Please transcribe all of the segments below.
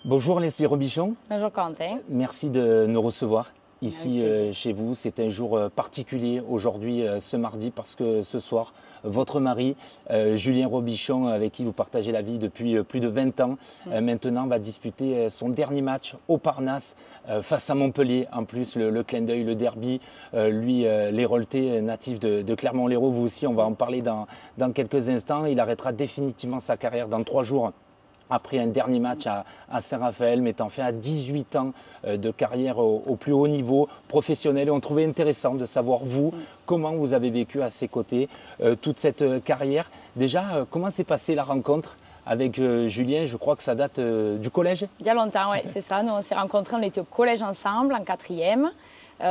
Bonjour Leslie Robichon. Bonjour Quentin. Merci de nous recevoir ici Avec chez vous. C'est un jour particulier aujourd'hui, ce mardi, parce que ce soir, votre mari, Julien Robichon, avec qui vous partagez la vie depuis plus de 20 ans, maintenant va disputer son dernier match au Parnasse face à Montpellier. En plus, le clin d'œil, le derby, lui, l'Héraultais, natif de Clermont-Lérault, vous aussi, on va en parler dans quelques instants. Il arrêtera définitivement sa carrière dans 3 jours. Après un dernier match à Saint-Raphaël, mettant fin à 18 ans de carrière au plus haut niveau professionnel. Et on trouvait intéressant de savoir, vous, comment vous avez vécu à ses côtés toute cette carrière. Déjà, comment s'est passée la rencontre avec Julien? Je crois que ça date du collège. Il y a longtemps, oui, c'est ça. Nous, on s'est rencontrés, on était au collège ensemble, en 4e.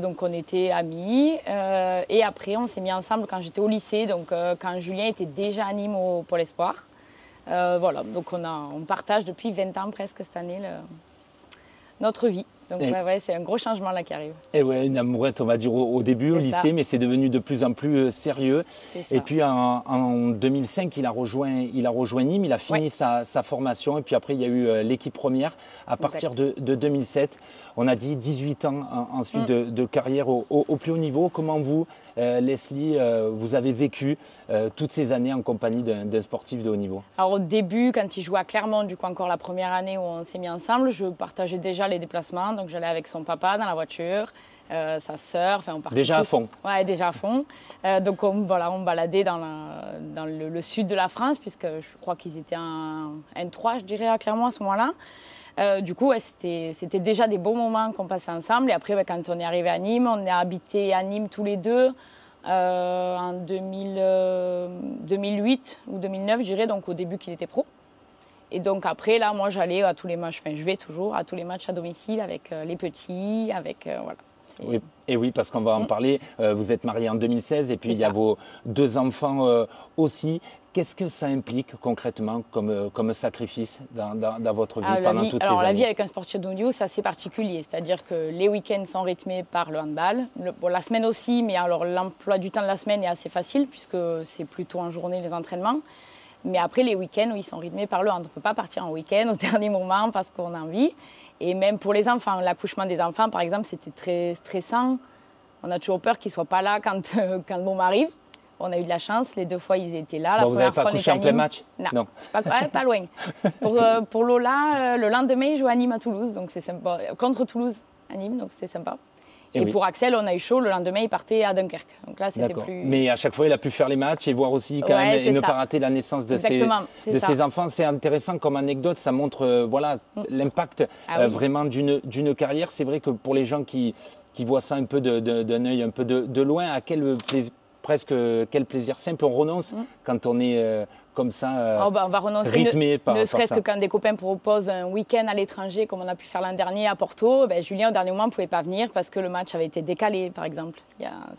Donc, on était amis. Et après, on s'est mis ensemble quand j'étais au lycée. Donc, quand Julien était déjà à Nîmes au Pôle Espoir. Voilà, donc on partage depuis 20 ans presque cette année notre vie. Donc ouais, c'est un gros changement là qui arrive. Et ouais, une amourette, on va dire au début, au lycée, mais c'est devenu de plus en plus sérieux. Et puis en 2005, il a rejoint Nîmes, il a fini sa formation. Et puis après, il y a eu l'équipe première à partir de 2007. On a dit 18 ans ensuite de carrière au plus haut niveau. Comment vous, Leslie, vous avez vécu toutes ces années en compagnie d'un sportif de haut niveau? Alors au début, quand il jouait à Clermont, du coup encore la première année où on s'est mis ensemble, je partageais déjà les déplacements. Donc j'allais avec son papa dans la voiture, sa sœur, enfin on partait déjà tous. À fond. Ouais, déjà à fond. Donc on baladait dans le sud de la France, puisque je crois qu'ils étaient en N3, je dirais, à Clermont à ce moment-là. Du coup, c'était déjà des beaux moments qu'on passait ensemble. Et après, quand on est arrivé à Nîmes, on est habité à Nîmes tous les deux en 2008 ou 2009, je dirais, donc au début qu'il était pro. Et donc après, là, moi, j'allais à tous les matchs, enfin, je vais toujours à tous les matchs à domicile avec les petits, avec, voilà. Oui, et oui, parce qu'on va en parler. Vous êtes mariés en 2016 et puis il y a vos 2 enfants aussi. Qu'est-ce que ça implique concrètement comme sacrifice dans votre vie pendant toutes ces années? La vie avec un sportif de haut niveau, c'est assez particulier. C'est-à-dire que les week-ends sont rythmés par le handball. La semaine aussi, mais alors l'emploi du temps de la semaine est assez facile puisque c'est plutôt en journée les entraînements. Mais après, les week-ends, ils sont rythmés par le hand. On ne peut pas partir en week-end au dernier moment parce qu'on a envie. Et même pour les enfants, l'accouchement des enfants, par exemple, c'était très stressant. On a toujours peur qu'ils ne soient pas là quand le moment arrive. On a eu de la chance, les 2 fois, ils étaient là. Bon, vous n'avez pas accouché en plein match? Non. Pas loin. Pour Lola, le lendemain, il jouait à Nîmes à Toulouse, donc c'est sympa. Contre Toulouse à Nîmes, donc c'était sympa. Et pour Axel, on a eu chaud. Le lendemain, il partait à Dunkerque. Donc là, c'était plus... Mais à chaque fois, il a pu faire les matchs et voir aussi quand même et ne pas rater la naissance de ses enfants. C'est intéressant comme anecdote. Ça montre l'impact vraiment d'une carrière. C'est vrai que pour les gens qui voient ça un peu d'un œil un peu de loin, à quel plaisir simple on renonce quand on est comme ça, on va renoncer rythmé par ne serait-ce que quand des copains proposent un week-end à l'étranger, comme on a pu faire l'an dernier à Porto, Julien, au dernier moment, ne pouvait pas venir parce que le match avait été décalé, par exemple.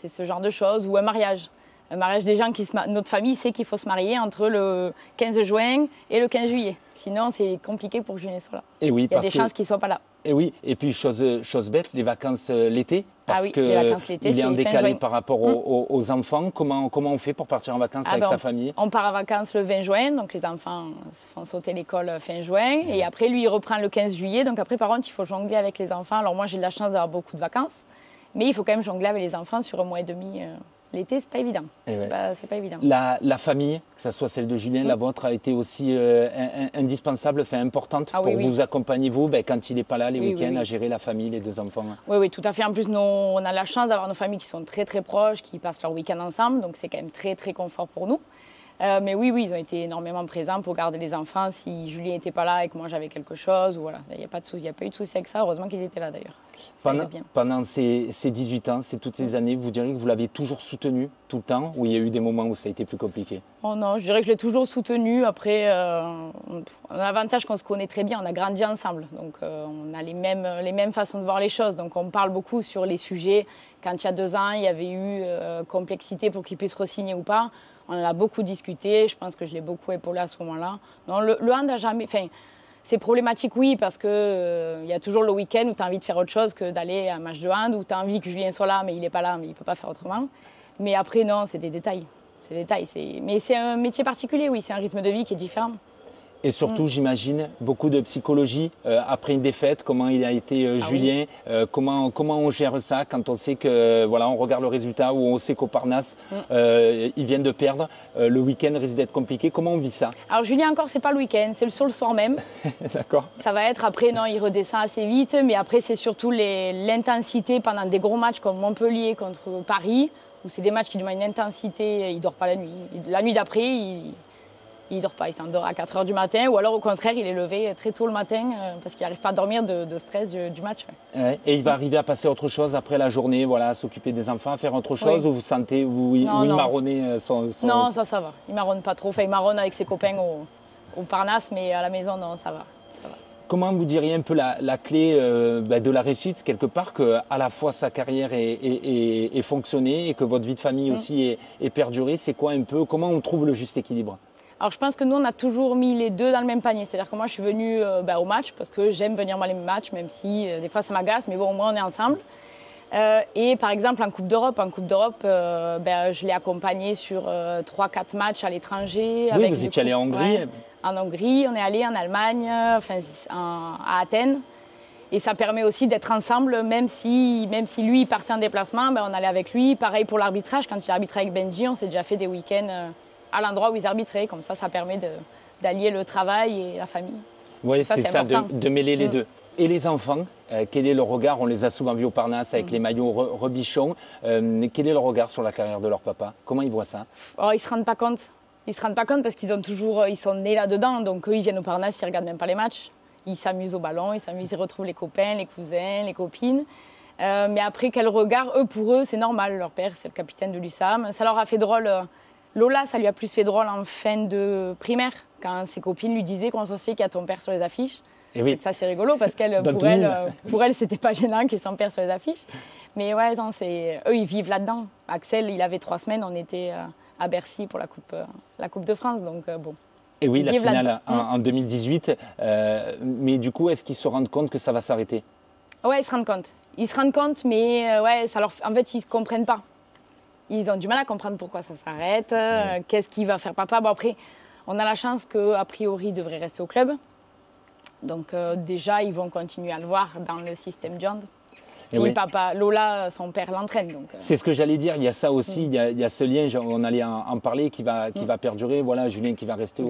C'est ce genre de choses. Ou un mariage. Un mariage des gens notre famille sait qu'il faut se marier entre le 15 juin et le 15 juillet. Sinon, c'est compliqué pour que Julien soit là. Et oui, il y a des chances qu'il ne soit pas là. Et oui, et puis chose bête, les vacances l'été, parce les vacances l'été, qu'il est en décalé par rapport aux enfants. Comment on fait pour partir en vacances avec sa famille? On part en vacances le 20 juin, donc les enfants se font sauter l'école fin juin. Et après, lui, il reprend le 15 juillet. Donc après, par contre, il faut jongler avec les enfants. Alors moi, j'ai de la chance d'avoir beaucoup de vacances, mais il faut quand même jongler avec les enfants sur 1 mois et demi. L'été, c'est pas évident. C'est pas évident. La famille, que ce soit celle de Julien, la vôtre, a été aussi indispensable, importante pour vous accompagner, vous, quand il n'est pas là les week-ends, à gérer la famille, les 2 enfants. Oui, tout à fait. En plus, on a la chance d'avoir nos familles qui sont très, très proches, qui passent leur week-end ensemble. Donc, c'est quand même très, très confort pour nous. Mais oui, ils ont été énormément présents pour garder les enfants. Si Julien n'était pas là et que moi j'avais quelque chose, voilà, il n'y a pas eu de souci avec ça. Heureusement qu'ils étaient là d'ailleurs. Pendant ces 18 ans, toutes ces années, vous diriez que vous l'avez toujours soutenu tout le temps, ou il y a eu des moments où ça a été plus compliqué? Oh non, je dirais que je l'ai toujours soutenu. Après, on a l'avantage qu'on se connaît très bien, on a grandi ensemble. Donc on a les mêmes façons de voir les choses. Donc on parle beaucoup sur les sujets. Quand il y a 2 ans, il y avait eu complexité pour qu'il puisse re-signer ou pas. On en a beaucoup discuté, je pense que je l'ai beaucoup épaulé à ce moment-là. Non, le hand n'a jamais... C'est problématique, oui, parce qu'il y a toujours le week-end où tu as envie de faire autre chose que d'aller à un match de hand, où tu as envie que Julien soit là, mais il n'est pas là, mais il ne peut pas faire autrement. Mais après, non, c'est des détails. C'est des détails. Mais c'est un métier particulier, oui, c'est un rythme de vie qui est différent. Et surtout, j'imagine, beaucoup de psychologie après une défaite. Comment il a été Julien, oui. Comment on gère ça quand on sait que, voilà, on regarde le résultat ou on sait qu'au Parnasse, ils viennent de perdre. Le week-end risque d'être compliqué. Comment on vit ça? Alors Julien, encore, c'est pas le week-end, c'est le soir même. D'accord. Ça va être après, non, il redescend assez vite. Mais après, c'est surtout l'intensité pendant des gros matchs comme Montpellier contre Paris, où c'est des matchs qui demandent une intensité. Il ne dort pas la nuit. La nuit d'après, il ne dort pas, il s'endort à 4 h du matin, ou alors au contraire, il est levé très tôt le matin parce qu'il n'arrive pas à dormir de stress du match. Ouais. Et il va arriver à passer autre chose après la journée, voilà, à s'occuper des enfants, à faire autre chose, ou vous sentez, il marronnait son... Non, ça va. Il marronne pas trop. Enfin, il marronne avec ses copains au Parnasse, mais à la maison, non, ça va. Comment vous diriez un peu la clé de la réussite, quelque part, qu'à la fois sa carrière ait fonctionné et que votre vie de famille aussi ait perduré? C'est quoi un peu, comment on trouve le juste équilibre? Alors je pense que nous, on a toujours mis les deux dans le même panier. C'est-à-dire que moi, je suis venue au match parce que j'aime venir voir les matchs, même si des fois ça m'agace, mais bon, au moins on est ensemble. Et par exemple, en Coupe d'Europe, je l'ai accompagné sur 3-4 matchs à l'étranger. Oui, vous étiez allé en Hongrie. Ouais, en Hongrie, on est allé en Allemagne, à Athènes. Et ça permet aussi d'être ensemble, même si lui il partait en déplacement, on allait avec lui. Pareil pour l'arbitrage, quand il arbitrait avec Benji, on s'est déjà fait des week-ends à l'endroit où ils arbitraient. Comme ça permet d'allier le travail et la famie. Oui, c'est ça, de mêler les deux. Et les enfants, quel est le regard? On les a souvent vus au Parnasse avec les maillots Robichon. Quel est le regard sur la carrière de leur papa? Comment ils voient ça? Ils ne se rendent pas compte. Ils ne se rendent pas compte parce ils sont nés là-dedans. Donc eux, ils viennent au Parnasse, ils ne regardent même pas les matchs. Ils s'amusent au ballon, ils retrouvent les copains, les cousins, les copines. Mais après, quel regard? Pour eux, c'est normal. Leur père, c'est le capitaine de l'USAM. Ça leur a fait drôle. Lola, ça lui a plus fait drôle en fin de primaire, quand ses copines lui disaient comment ça se fait qu'il y a ton père sur les affiches. Et oui. Et ça, c'est rigolo parce pour elle, c'était pas gênant qu'il y ait son père sur les affiches. Mais ouais, non, eux, ils vivent là-dedans. Axel, il avait 3 semaines, on était à Bercy pour la Coupe de France. Donc bon. Et oui, la finale en 2018. Mais du coup, est-ce qu'ils se rendent compte que ça va s'arrêter? Ouais, ils se rendent compte. Ils se rendent compte, mais en fait, ils ne comprennent pas. Ils ont du mal à comprendre pourquoi ça s'arrête, qu'est-ce qu'il va faire papa. Bon, après, on a la chance qu'a priori, il devrait rester au club. Donc déjà, ils vont continuer à le voir dans le système du hand. Puis papa, Lola, son père l'entraîne. C'est ce que j'allais dire, il y a ça aussi, il y a ce lien, on allait en parler, qui va perdurer. Voilà, Julien qui va rester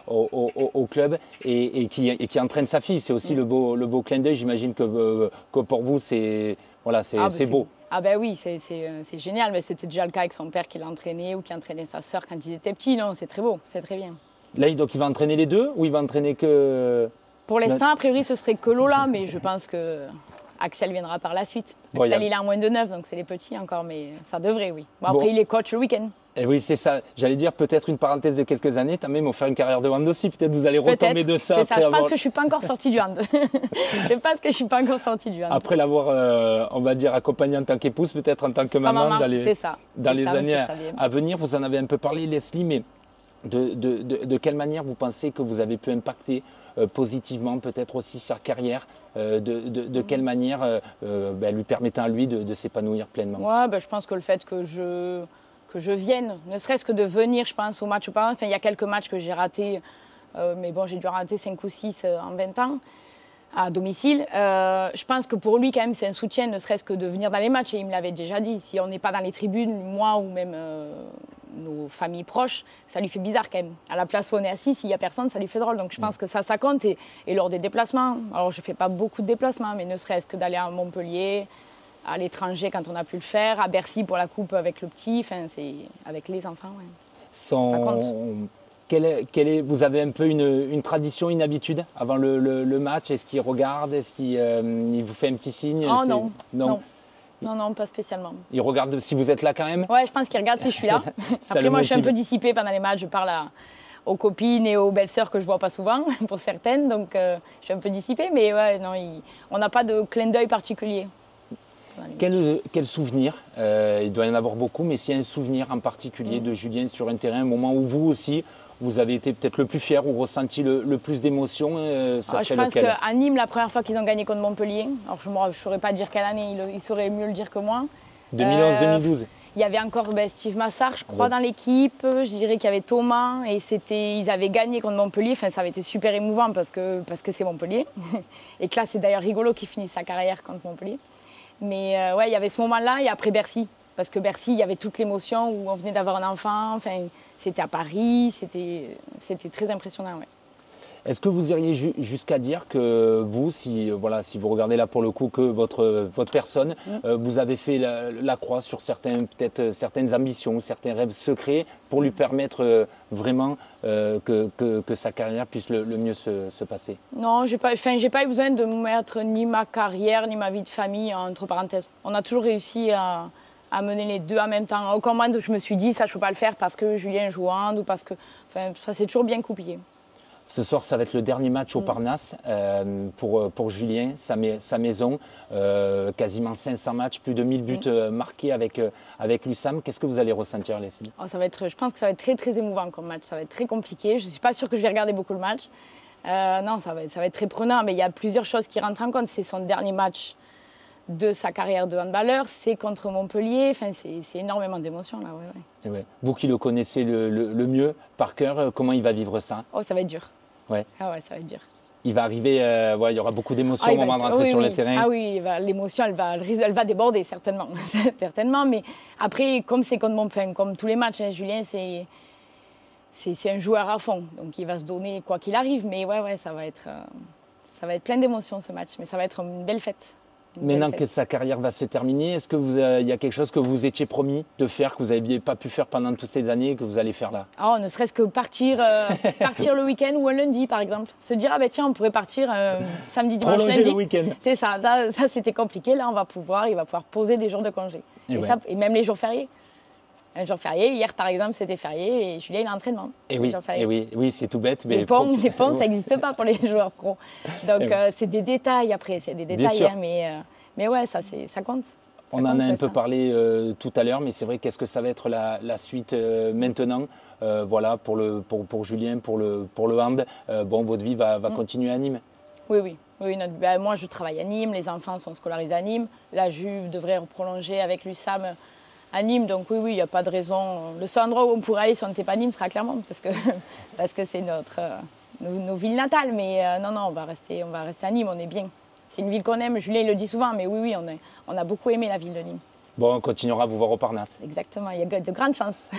au club et qui entraîne sa fille. C'est aussi le beau clin d'œil. J'imagine que pour vous, c'est beau. Ah ben oui, c'est génial, mais c'était déjà le cas avec son père qui l'entraînait ou qui entraînait sa sœur quand ils étaient petits. Non, c'est très beau, c'est très bien. Là, donc il va entraîner les deux ou il va entraîner que... Pour l'instant, a priori, ce serait que Lola, mais je pense que Axel viendra par la suite. Axel, il a moins de 9, donc c'est les petits encore, mais ça devrait, oui. Après, il est coach le week-end. Et oui, c'est ça. J'allais dire peut-être une parenthèse de quelques années, tu as même offert une carrière de hand aussi. Peut-être vous allez retomber de ça. C'est ça, je pense que je ne suis pas encore sortie du hand. Je pense que je ne suis pas encore sortie du hand. Après l'avoir, on va dire, accompagnée en tant qu'épouse, peut-être en tant que maman, dans les années à venir. Vous en avez un peu parlé, Leslie, mais de quelle manière vous pensez que vous avez pu impacter positivement peut-être aussi sa carrière, de quelle manière lui permettant à lui de s'épanouir pleinement? Ouais, je pense que le fait que je vienne, ne serait-ce que de venir, je pense, au match au Parnasse. Enfin, il y a quelques matchs que j'ai ratés, mais bon, j'ai dû rater 5 ou 6 en 20 ans à domicile. Je pense que pour lui, quand même, c'est un soutien, ne serait-ce que de venir dans les matchs. Et il me l'avait déjà dit, si on n'est pas dans les tribunes, moi ou même nos familles proches, ça lui fait bizarre quand même. À la place où on est assis, s'il n'y a personne, ça lui fait drôle. Donc je pense que ça compte. Et lors des déplacements, alors je ne fais pas beaucoup de déplacements, mais ne serait-ce que d'aller à Montpellier, à l'étranger quand on a pu le faire, à Bercy pour la coupe avec le petit, enfin c'est avec les enfants. Ouais. Ça compte. Vous avez un peu une tradition, une habitude avant le match? Est-ce qu'il regarde? Est-ce qu'il vous fait un petit signe? Oh non, pas spécialement. Il regarde si vous êtes là quand même? Ouais, je pense qu'il regarde si je suis là. Après moi je suis un peu dissipée pendant les matchs, je parle aux copines et aux belles-sœurs que je ne vois pas souvent, pour certaines, donc je suis un peu dissipée, mais ouais, non, on n'a pas de clin d'œil particulier. Quel souvenir, il doit y en avoir beaucoup, mais s'il y a un souvenir en particulier de Julien sur un terrain, un moment où vous aussi, vous avez été peut-être le plus fier ou ressenti le plus d'émotion, ça serait lequel? Je pense qu'à Nîmes, la première fois qu'ils ont gagné contre Montpellier, alors je ne saurais pas dire quelle année, ils sauraient mieux le dire que moi. 2011-2012. Il y avait encore Steve Massard, je crois, dans l'équipe. Je dirais qu'il y avait Thomas et ils avaient gagné contre Montpellier. Enfin, ça avait été super émouvant parce que c'est Montpellier. Et que là, c'est d'ailleurs rigolo qu'il finisse sa carrière contre Montpellier. Mais ouais, il y avait ce moment-là et après Bercy. Parce que Bercy, il y avait toute l'émotion où on venait d'avoir un enfant. Enfin, c'était à Paris, c'était très impressionnant. Ouais. Est-ce que vous iriez jusqu'à dire que vous, si vous regardez là pour le coup que votre personne, vous avez fait la croix sur peut-être certaines ambitions, certains rêves secrets pour lui permettre vraiment que sa carrière puisse le mieux se passer? Non, j'ai pas eu besoin de mettre ni ma carrière ni ma vie de famille entre parenthèses. On a toujours réussi à mener les deux en même temps. À aucun moment je me suis dit ça je peux pas le faire parce que Julien joue hand ou parce que, enfin, ça s'est toujours bien goupillé. Ce soir, ça va être le dernier match au Parnasse pour Julien, sa maison. Quasiment 500 matchs, plus de 1000 buts marqués avec l'USAM. Qu'est-ce que vous allez ressentir, Leslie? Je pense que ça va être très, très émouvant comme match. Ça va être très compliqué. Je ne suis pas sûre que je vais regarder beaucoup le match. Non, ça va être très prenant. Mais il y a plusieurs choses qui rentrent en compte. C'est son dernier match de sa carrière de handballeur. C'est contre Montpellier. Enfin, c'est énormément d'émotions, là. Ouais, ouais. Ouais. Vous qui le connaissez le mieux par cœur, comment il va vivre ça? Oh, ça va être dur. Ouais. Ah ouais, ça va être dur. Il va arriver, il y aura beaucoup d'émotions au moment de rentrer sur le terrain. Ah oui, l'émotion, elle va déborder, certainement. certainement. Mais après, comme c'est comme tous les matchs, hein, Julien, c'est un joueur à fond. Donc il va se donner quoi qu'il arrive. Mais ouais, ça va être plein d'émotions ce match. Mais ça va être une belle fête. Maintenant que sa carrière va se terminer, est-ce qu'il y a quelque chose que vous étiez promis de faire, que vous n'aviez pas pu faire pendant toutes ces années, que vous allez faire là? Oh, ne serait-ce que partir le week-end ou un lundi, par exemple. Se dire, ah ben tiens, on pourrait partir samedi, dimanche, prolonger lundi. Le week-end. C'est ça. Ça c'était compliqué. Là, il va pouvoir poser des jours de congé. Et même les jours fériés. Un jour férié, hier par exemple, c'était férié et Julien, il a l'entraînement. Et oui, c'est tout bête. Mais les ponts, ça n'existe pas pour les joueurs pros. Donc c'est des détails après, c'est des détails. Hein, mais ouais, ça compte. On en a un peu parlé tout à l'heure, mais c'est vrai, qu'est-ce que ça va être la suite maintenant pour Julien, pour le hand. Votre vie va continuer à Nîmes. Oui. Moi, je travaille à Nîmes, les enfants sont scolarisés à Nîmes. La Juve devrait prolonger avec l'USAM à Nîmes, donc oui, il n'y a pas de raison. Le seul endroit où on pourrait aller si on n'était pas à Nîmes sera Clermont, parce que c'est nos villes natales. Mais non, on va rester à Nîmes, on est bien. C'est une ville qu'on aime, Julien il le dit souvent, mais oui, on a beaucoup aimé la ville de Nîmes. Bon, on continuera à vous voir au Parnasse. Exactement, il y a de grandes chances.